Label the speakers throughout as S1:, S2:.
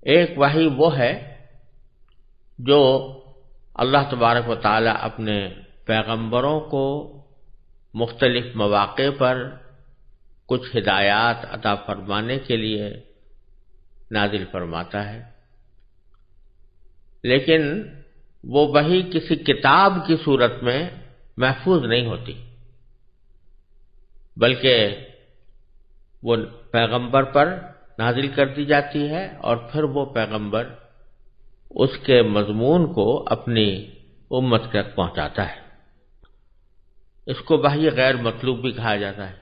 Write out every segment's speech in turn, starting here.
S1: ایک وحی وہ ہے جو اللہ تبارک و تعالی اپنے پیغمبروں کو مختلف مواقع پر کچھ ہدایات عطا فرمانے کے لیے نازل فرماتا ہے، لیکن وہ وحی کسی کتاب کی صورت میں محفوظ نہیں ہوتی، بلکہ وہ پیغمبر پر نازل کر دی جاتی ہے اور پھر وہ پیغمبر اس کے مضمون کو اپنی امت تک پہنچاتا ہے۔ اس کو وحی غیر مطلوب بھی کہا جاتا ہے۔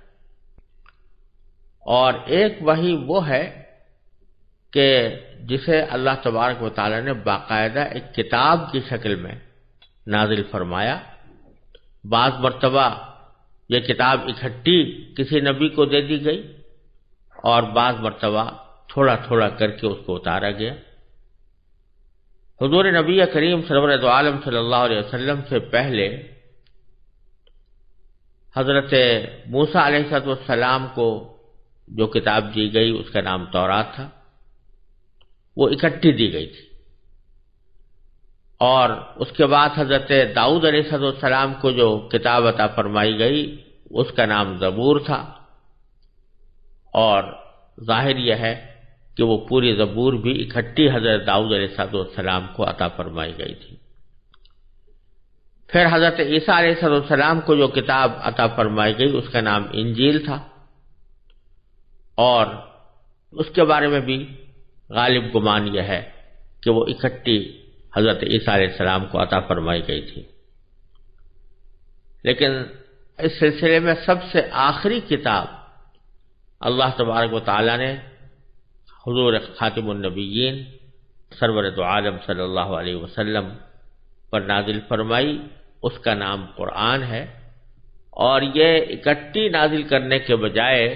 S1: اور ایک وحی وہ ہے کہ جسے اللہ تبارک و تعالی نے باقاعدہ ایک کتاب کی شکل میں نازل فرمایا۔ بعض مرتبہ یہ کتاب اکٹھی کسی نبی کو دے دی گئی اور بعض مرتبہ تھوڑا تھوڑا کر کے اس کو اتارا گیا۔ حضور نبی کریم سرور دو عالم صلی اللہ علیہ وسلم سے پہلے حضرت موسیٰ علیہ السلام کو جو کتاب دی گئی اس کا نام تورات تھا، وہ اکٹھی دی گئی تھی، اور اس کے بعد حضرت داؤد علیہ السلام کو جو کتاب عطا فرمائی گئی اس کا نام زبور تھا، اور ظاہر یہ ہے کہ وہ پوری زبور بھی اکٹھی حضرت داؤد علیہ السلام کو عطا فرمائی گئی تھی۔ پھر حضرت عیسیٰ علیہ السلام کو جو کتاب عطا فرمائی گئی اس کا نام انجیل تھا، اور اس کے بارے میں بھی غالب گمان یہ ہے کہ وہ اکٹھی حضرت عیسیٰ علیہ السلام کو عطا فرمائی گئی تھی۔ لیکن اس سلسلے میں سب سے آخری کتاب اللہ تبارک و تعالی نے حضور خاتم النبیین سرور دو عالم صلی اللہ علیہ وسلم پر نازل فرمائی، اس کا نام قرآن ہے، اور یہ اکٹھی نازل کرنے کے بجائے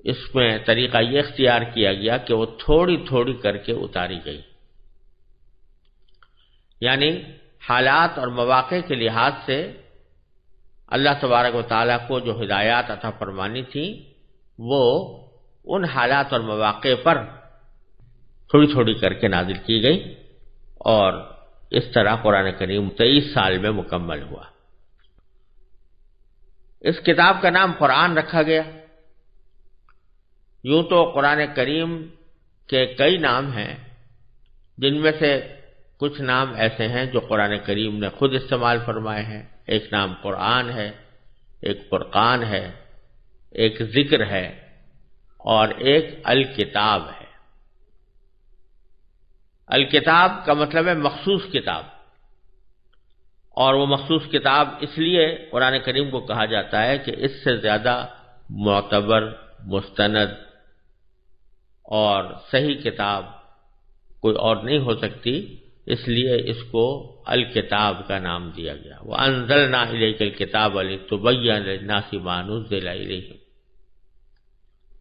S1: اس میں طریقہ یہ اختیار کیا گیا کہ وہ تھوڑی تھوڑی کر کے اتاری گئی، یعنی حالات اور مواقع کے لحاظ سے اللہ تبارک و تعالیٰ کو جو ہدایات عطا فرمانی تھی وہ ان حالات اور مواقع پر تھوڑی تھوڑی کر کے نازل کی گئی، اور اس طرح قرآن کریم 23 سال میں مکمل ہوا۔ اس کتاب کا نام قرآن رکھا گیا۔ یوں تو قرآن کریم کے کئی نام ہیں، جن میں سے کچھ نام ایسے ہیں جو قرآن کریم نے خود استعمال فرمائے ہیں۔ ایک نام قرآن ہے، ایک فرقان ہے، ایک ذکر ہے، اور ایک الکتاب ہے۔ الکتاب کا مطلب ہے مخصوص کتاب، اور وہ مخصوص کتاب اس لیے قرآن کریم کو کہا جاتا ہے کہ اس سے زیادہ معتبر، مستند اور صحیح کتاب کوئی اور نہیں ہو سکتی، اس لیے اس کو الکتاب کا نام دیا گیا۔ وَأَنزَلْنَا إِلَيْكَ الْكِتَابَ لِتُبَيِّنَ لِلنَّاسِ مَا نُزِّلَ إِلَيْهِمْ،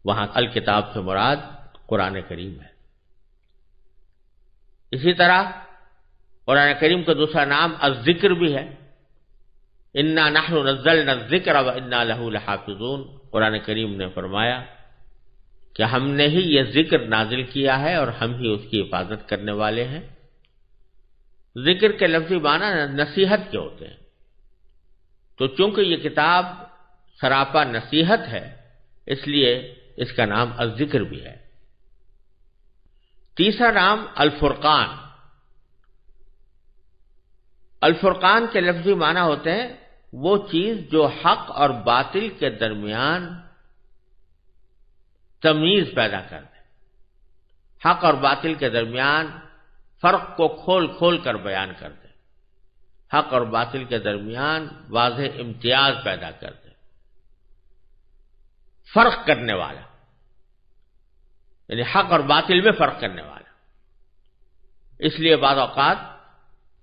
S1: وہاں الکتاب سے مراد قرآن کریم ہے۔ اسی طرح قرآن کریم کا دوسرا نام الذکر بھی ہے۔ اِنَّا نَحْنُ نَزَّلْنَا الذِّكْرَ وَإِنَّا لَهُ لَحَافِظُونَ، قرآن کریم نے فرمایا کہ ہم نے ہی یہ ذکر نازل کیا ہے اور ہم ہی اس کی حفاظت کرنے والے ہیں۔ ذکر کے لفظی معنی نصیحت کے ہوتے ہیں، تو چونکہ یہ کتاب سراپا نصیحت ہے اس لیے اس کا نام الذکر بھی ہے۔ تیسرا نام الفرقان۔ الفرقان کے لفظی معنی ہوتے ہیں وہ چیز جو حق اور باطل کے درمیان تمیز پیدا کر دے، حق اور باطل کے درمیان فرق کو کھول کھول کر بیان کر دے، حق اور باطل کے درمیان واضح امتیاز پیدا کر دے، فرق کرنے والا، یعنی حق اور باطل میں فرق کرنے والا۔ اس لیے بعض اوقات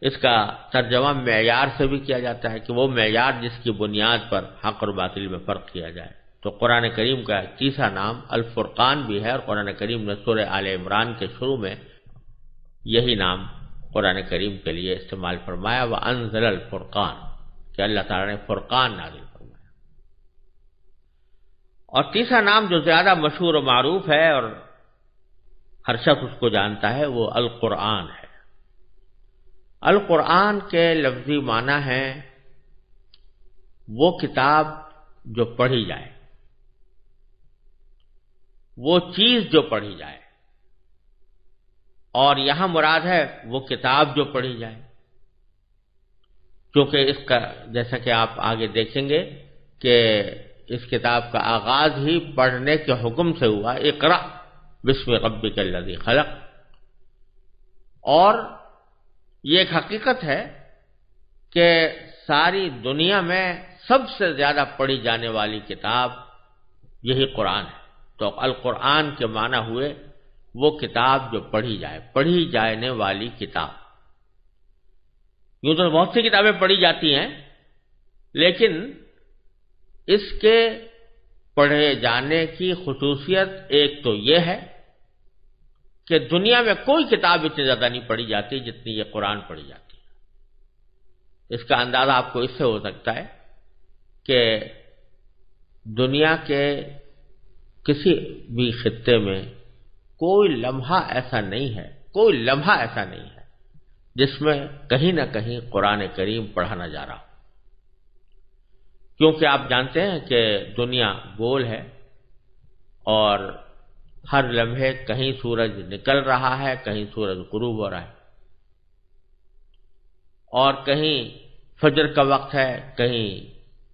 S1: اس کا ترجمہ معیار سے بھی کیا جاتا ہے کہ وہ معیار جس کی بنیاد پر حق اور باطل میں فرق کیا جائے۔ تو قرآن کریم کا تیسرا نام الفرقان بھی ہے، اور قرآن کریم نے سورہ آل عمران کے شروع میں یہی نام قرآن کریم کے لیے استعمال فرمایا، وَأَنزَلَ الْفُرْقَانَ، کہ اللہ تعالیٰ نے فرقان نازل فرمایا۔ اور تیسرا نام جو زیادہ مشہور و معروف ہے اور ہر شخص اس کو جانتا ہے، وہ القرآن ہے۔ القرآن کے لفظی معنی ہے وہ کتاب جو پڑھی جائے، وہ چیز جو پڑھی جائے، اور یہاں مراد ہے وہ کتاب جو پڑھی جائے، کیونکہ اس کا جیسا کہ آپ آگے دیکھیں گے کہ اس کتاب کا آغاز ہی پڑھنے کے حکم سے ہوا، اقرأ بسم ربک الذی خلق۔ اور یہ ایک حقیقت ہے کہ ساری دنیا میں سب سے زیادہ پڑھی جانے والی کتاب یہی قرآن ہے، تو القرآن کے معنی ہوئے وہ کتاب جو پڑھی جائے، پڑھی جانے والی کتاب۔ یوں تو بہت سی کتابیں پڑھی جاتی ہیں، لیکن اس کے پڑھے جانے کی خصوصیت ایک تو یہ ہے کہ دنیا میں کوئی کتاب اتنی زیادہ نہیں پڑھی جاتی جتنی یہ قرآن پڑھی جاتی ہے۔ اس کا اندازہ آپ کو اس سے ہو سکتا ہے کہ دنیا کے کسی بھی خطے میں کوئی لمحہ ایسا نہیں ہے جس میں کہیں نہ کہیں قرآن کریم پڑھا نہ جا رہا ہو، کیونکہ آپ جانتے ہیں کہ دنیا گول ہے اور ہر لمحے کہیں سورج نکل رہا ہے، کہیں سورج غروب ہو رہا ہے، اور کہیں فجر کا وقت ہے، کہیں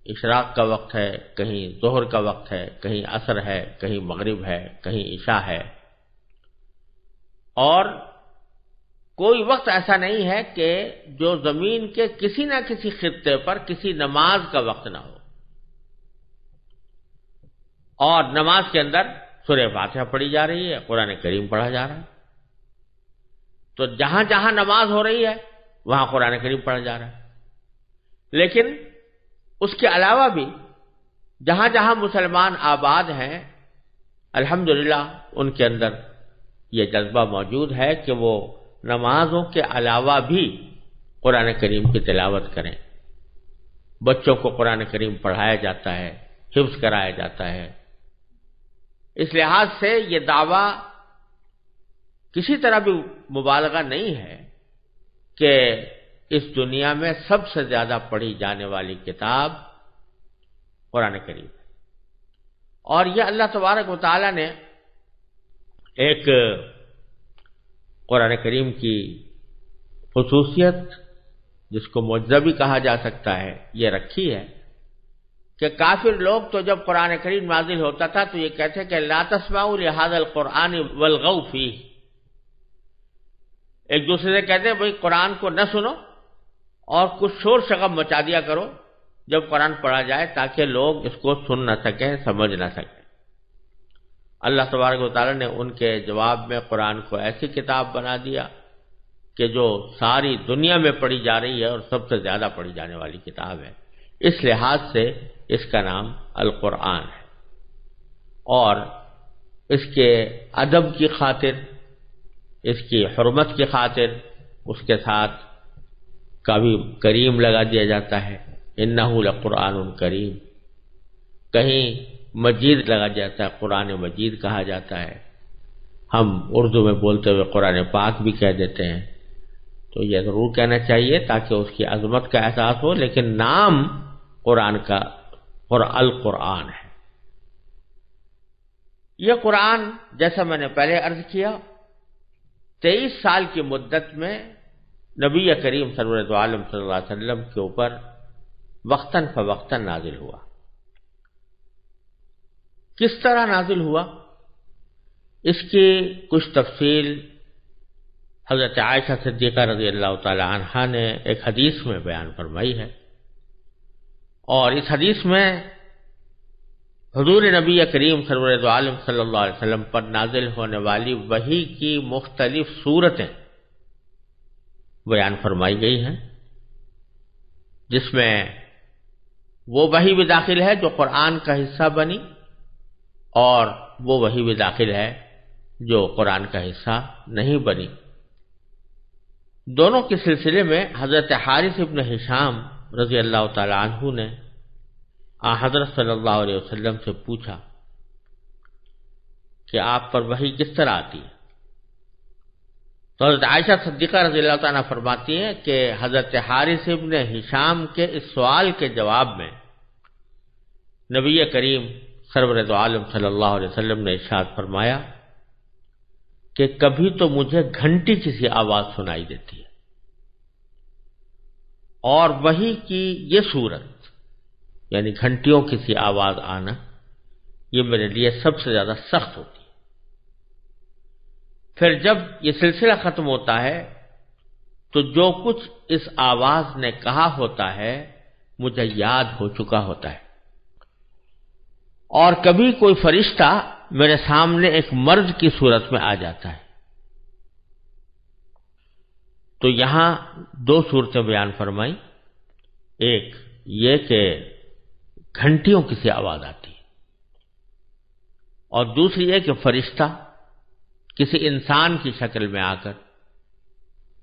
S1: اشراق کا وقت ہے، کہیں ظہر کا وقت ہے، کہیں عصر ہے، کہیں مغرب ہے، کہیں عشاء ہے، اور کوئی وقت ایسا نہیں ہے کہ جو زمین کے کسی نہ کسی خطے پر کسی نماز کا وقت نہ ہو، اور نماز کے اندر سورہ فاتحہ پڑھی جا رہی ہے، قرآن کریم پڑھا جا رہا ہے۔ تو جہاں جہاں نماز ہو رہی ہے وہاں قرآن کریم پڑھا جا رہا ہے، لیکن اس کے علاوہ بھی جہاں جہاں مسلمان آباد ہیں الحمدللہ ان کے اندر یہ جذبہ موجود ہے کہ وہ نمازوں کے علاوہ بھی قرآن کریم کی تلاوت کریں، بچوں کو قرآن کریم پڑھایا جاتا ہے، حفظ کرایا جاتا ہے۔ اس لحاظ سے یہ دعویٰ کسی طرح بھی مبالغہ نہیں ہے کہ اس دنیا میں سب سے زیادہ پڑھی جانے والی کتاب قرآن کریم ہے، اور یہ اللہ تبارک و تعالی نے ایک قرآن کریم کی خصوصیت جس کو معجزہ بھی کہا جا سکتا ہے یہ رکھی ہے کہ کافر لوگ تو جب قرآن کریم نازل ہوتا تھا تو یہ کہتے کہ لا تسمعوا لهذا القرآن والغوا فیہ، ایک دوسرے سے کہتے ہیں بھئی قرآن کو نہ سنو اور کچھ شور شغب مچا دیا کرو جب قرآن پڑھا جائے تاکہ لوگ اس کو سن نہ سکیں، سمجھ نہ سکیں۔ اللہ تبارک و تعالیٰ نے ان کے جواب میں قرآن کو ایسی کتاب بنا دیا کہ جو ساری دنیا میں پڑھی جا رہی ہے اور سب سے زیادہ پڑھی جانے والی کتاب ہے۔ اس لحاظ سے اس کا نام القرآن ہے، اور اس کے ادب کی خاطر، اس کی حرمت کی خاطر اس کے ساتھ کبھی کریم لگا دیا جاتا ہے، انہ لقرآن کریم، کہیں مجید لگا جاتا ہے، قرآن مجید کہا جاتا ہے۔ ہم اردو میں بولتے ہوئے قرآن پاک بھی کہہ دیتے ہیں، تو یہ ضرور کہنا چاہیے تاکہ اس کی عظمت کا احساس ہو، لیکن نام قرآن کا اور القرآن ہے۔ یہ قرآن جیسا میں نے پہلے عرض کیا 23 سال کی مدت میں نبی کریم سرور دو عالم صلی اللہ علیہ وسلم کے اوپر وقتاً فوقتاً نازل ہوا۔ کس طرح نازل ہوا اس کی کچھ تفصیل حضرت عائشہ صدیقہ رضی اللہ تعالی عنہا نے ایک حدیث میں بیان فرمائی ہے، اور اس حدیث میں حضور نبی کریم سرور دو عالم صلی اللہ علیہ وسلم پر نازل ہونے والی وحی کی مختلف صورتیں بیان فرمائی گئی ہیں، جس میں وہ وحی بھی داخل ہے جو قرآن کا حصہ بنی، اور وہ وحی بھی داخل ہے جو قرآن کا حصہ نہیں بنی۔ دونوں کے سلسلے میں حضرت حارث ابن ہشام رضی اللہ تعالی عنہ نے حضرت صلی اللہ علیہ وسلم سے پوچھا کہ آپ پر وحی کس طرح آتی ہے؟ تو حضرت عائشہ صدیقہ رضی اللہ تعالیٰ فرماتی ہیں کہ حضرت حارث ابن ہشام کے اس سوال کے جواب میں نبی کریم سرور دو عالم صلی اللہ علیہ وسلم نے ارشاد فرمایا کہ کبھی تو مجھے گھنٹی کی سی آواز سنائی دیتی ہے، اور وحی کی یہ صورت یعنی گھنٹیوں کی سی آواز آنا یہ میرے لیے سب سے زیادہ سخت ہوتی ہے۔ پھر جب یہ سلسلہ ختم ہوتا ہے تو جو کچھ اس آواز نے کہا ہوتا ہے مجھے یاد ہو چکا ہوتا ہے، اور کبھی کوئی فرشتہ میرے سامنے ایک مرد کی صورت میں آ جاتا ہے۔ تو یہاں دو صورتیں بیان فرمائی، ایک یہ کہ گھنٹیوں کی سی آواز آتی ہے، اور دوسری یہ کہ فرشتہ کسی انسان کی شکل میں آ کر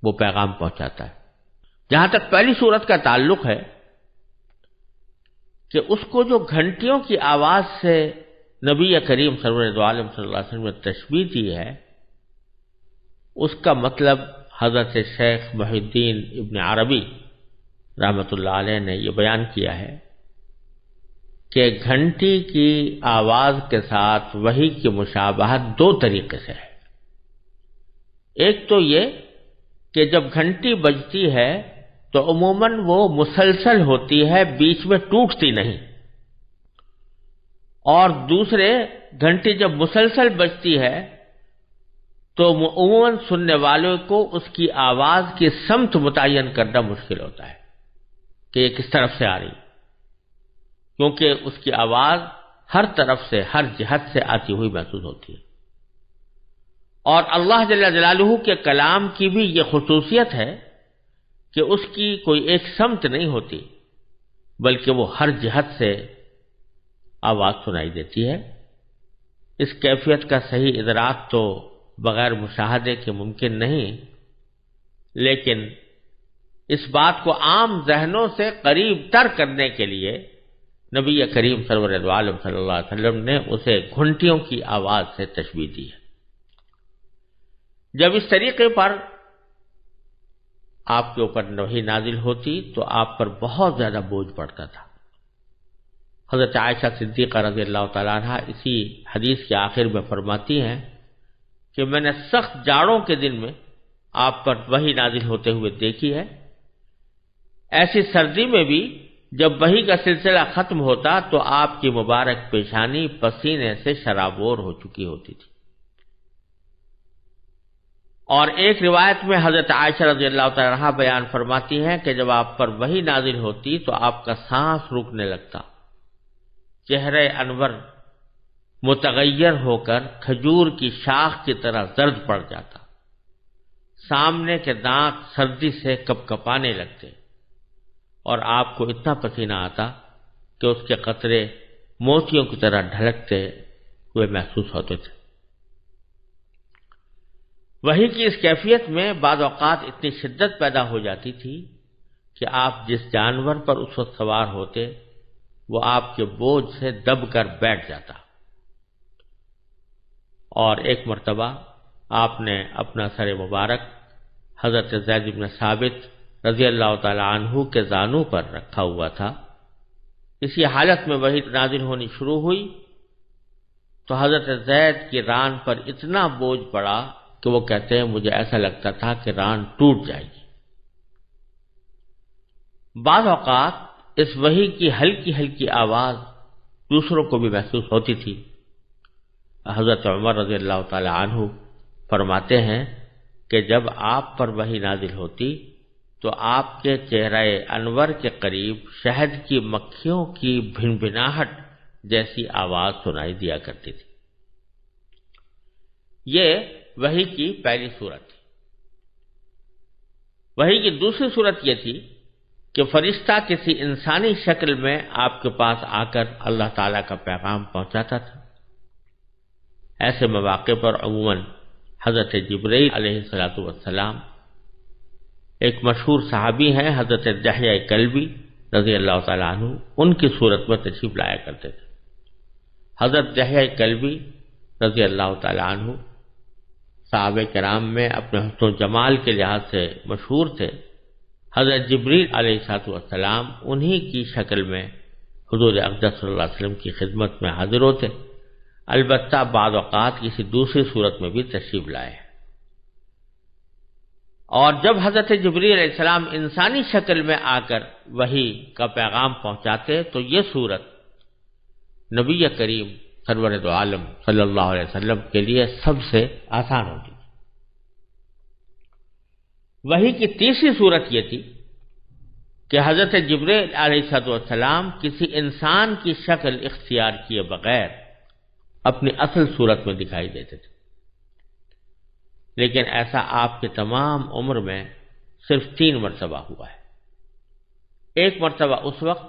S1: وہ پیغام پہنچاتا ہے۔ جہاں تک پہلی صورت کا تعلق ہے کہ اس کو جو گھنٹیوں کی آواز سے نبی کریم سرور دو عالم صلی اللہ علیہ وسلم نے تشبیہ دی ہے، اس کا مطلب حضرت شیخ محی الدین ابن عربی رحمۃ اللہ علیہ نے یہ بیان کیا ہے کہ گھنٹی کی آواز کے ساتھ وحی کی مشابہت دو طریقے سے ہے۔ ایک تو یہ کہ جب گھنٹی بجتی ہے تو عموماً وہ مسلسل ہوتی ہے، بیچ میں ٹوٹتی نہیں، اور دوسرے گھنٹی جب مسلسل بجتی ہے تو عموماً سننے والوں کو اس کی آواز کی سمت متعین کرنا مشکل ہوتا ہے کہ یہ کس طرف سے آ رہی، کیونکہ اس کی آواز ہر طرف سے ہر جہت سے آتی ہوئی محسوس ہوتی ہے۔ اور اللہ جل جلالہ کے کلام کی بھی یہ خصوصیت ہے کہ اس کی کوئی ایک سمت نہیں ہوتی، بلکہ وہ ہر جہت سے آواز سنائی دیتی ہے۔ اس کیفیت کا صحیح ادراک تو بغیر مشاہدے کے ممکن نہیں، لیکن اس بات کو عام ذہنوں سے قریب تر کرنے کے لیے نبی کریم سرور دو عالم صلی اللہ علیہ وسلم نے اسے گھنٹیوں کی آواز سے تشبیہ دی ہے۔ جب اس طریقے پر آپ کے اوپر وحی نازل ہوتی تو آپ پر بہت زیادہ بوجھ پڑتا تھا۔ حضرت عائشہ صدیقہ رضی اللہ تعالیٰ عنہ اسی حدیث کے آخر میں فرماتی ہیں کہ میں نے سخت جاڑوں کے دن میں آپ پر وحی نازل ہوتے ہوئے دیکھی ہے۔ ایسی سردی میں بھی جب وحی کا سلسلہ ختم ہوتا تو آپ کی مبارک پیشانی پسینے سے شرابور ہو چکی ہوتی تھی۔ اور ایک روایت میں حضرت عائشہ رضی اللہ تعالیٰ عنہ بیان فرماتی ہیں کہ جب آپ پر وحی نازل ہوتی تو آپ کا سانس رکنے لگتا، چہرہ انور متغیر ہو کر کھجور کی شاخ کی طرح زرد پڑ جاتا، سامنے کے دانت سردی سے کپکپانے لگتے، اور آپ کو اتنا پسینہ آتا کہ اس کے قطرے موتیوں کی طرح ڈھلکتے ہوئے محسوس ہوتے تھے۔ وحی کی اس کیفیت میں بعض اوقات اتنی شدت پیدا ہو جاتی تھی کہ آپ جس جانور پر اس وقت سوار ہوتے وہ آپ کے بوجھ سے دب کر بیٹھ جاتا۔ اور ایک مرتبہ آپ نے اپنا سر مبارک حضرت زید بن ثابت رضی اللہ تعالی عنہ کے زانوں پر رکھا ہوا تھا۔ اسی حالت میں وحی نازل ہونی شروع ہوئی تو حضرت زید کی ران پر اتنا بوجھ پڑا کہ وہ کہتے ہیں مجھے ایسا لگتا تھا کہ ران ٹوٹ جائے گی۔ بعض اوقات اس وحی کی ہلکی ہلکی آواز دوسروں کو بھی محسوس ہوتی تھی۔ حضرت عمر رضی اللہ تعالی عنہ فرماتے ہیں کہ جب آپ پر وحی نازل ہوتی تو آپ کے چہرہ انور کے قریب شہد کی مکھیوں کی بھنبھناہٹ جیسی آواز سنائی دیا کرتی تھی۔ یہ وحی کی پہلی صورت تھی۔ وحی کی دوسری صورت یہ تھی کہ فرشتہ کسی انسانی شکل میں آپ کے پاس آ کر اللہ تعالیٰ کا پیغام پہنچاتا تھا۔ ایسے مواقع پر عموماً حضرت جبرائیل علیہ السلام، ایک مشہور صحابی ہیں حضرت دحیہ کلبی رضی اللہ تعالیٰ عنہ، ان کی صورت میں تشریف لایا کرتے تھے۔ حضرت دحیہ کلبی رضی اللہ تعالیٰ عنہ صحابہ کرام میں اپنے حسن و جمال کے لحاظ سے مشہور تھے، حضرت جبریل علیہ السلام انہی کی شکل میں حضور اقدس صلی اللہ علیہ وسلم کی خدمت میں حاضر ہوتے، البتہ بعض اوقات کسی دوسری صورت میں بھی تشریف لائے۔ اور جب حضرت جبریل علیہ السلام انسانی شکل میں آ کر وحی کا پیغام پہنچاتے تو یہ صورت نبی کریم سرور دو عالم صلی اللہ علیہ وسلم کے لیے سب سے آسان ہوتی۔ وحی کی تیسری صورت یہ تھی کہ حضرت جبریل علیہ السلام کسی انسان کی شکل اختیار کیے بغیر اپنی اصل صورت میں دکھائی دیتے تھے، لیکن ایسا آپ کے تمام عمر میں صرف 3 مرتبہ ہوا ہے۔ ایک مرتبہ اس وقت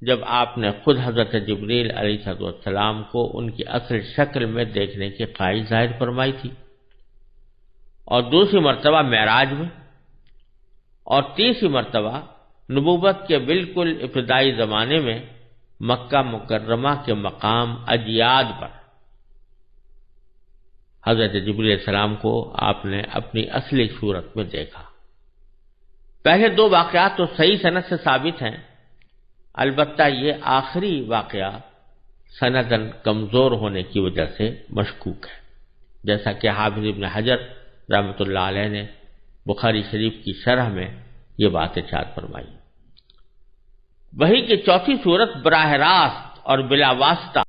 S1: جب آپ نے خود حضرت جبریل علیہ السلام کو ان کی اصل شکل میں دیکھنے کی خواہش ظاہر فرمائی تھی، اور دوسری مرتبہ معراج میں، اور تیسری مرتبہ نبوت کے بالکل ابتدائی زمانے میں مکہ مکرمہ کے مقام اجیاد پر حضرت جبریل علیہ السلام کو آپ نے اپنی اصلی صورت میں دیکھا۔ پہلے 2 واقعات تو صحیح سند سے ثابت ہیں، البتہ یہ آخری واقعہ سنداً کمزور ہونے کی وجہ سے مشکوک ہے، جیسا کہ حافظ ابن حجر رحمۃ اللہ علیہ نے بخاری شریف کی شرح میں یہ بات ارشاد فرمائی۔ وحی کی چوتھی صورت براہ راست اور بلا واسطہ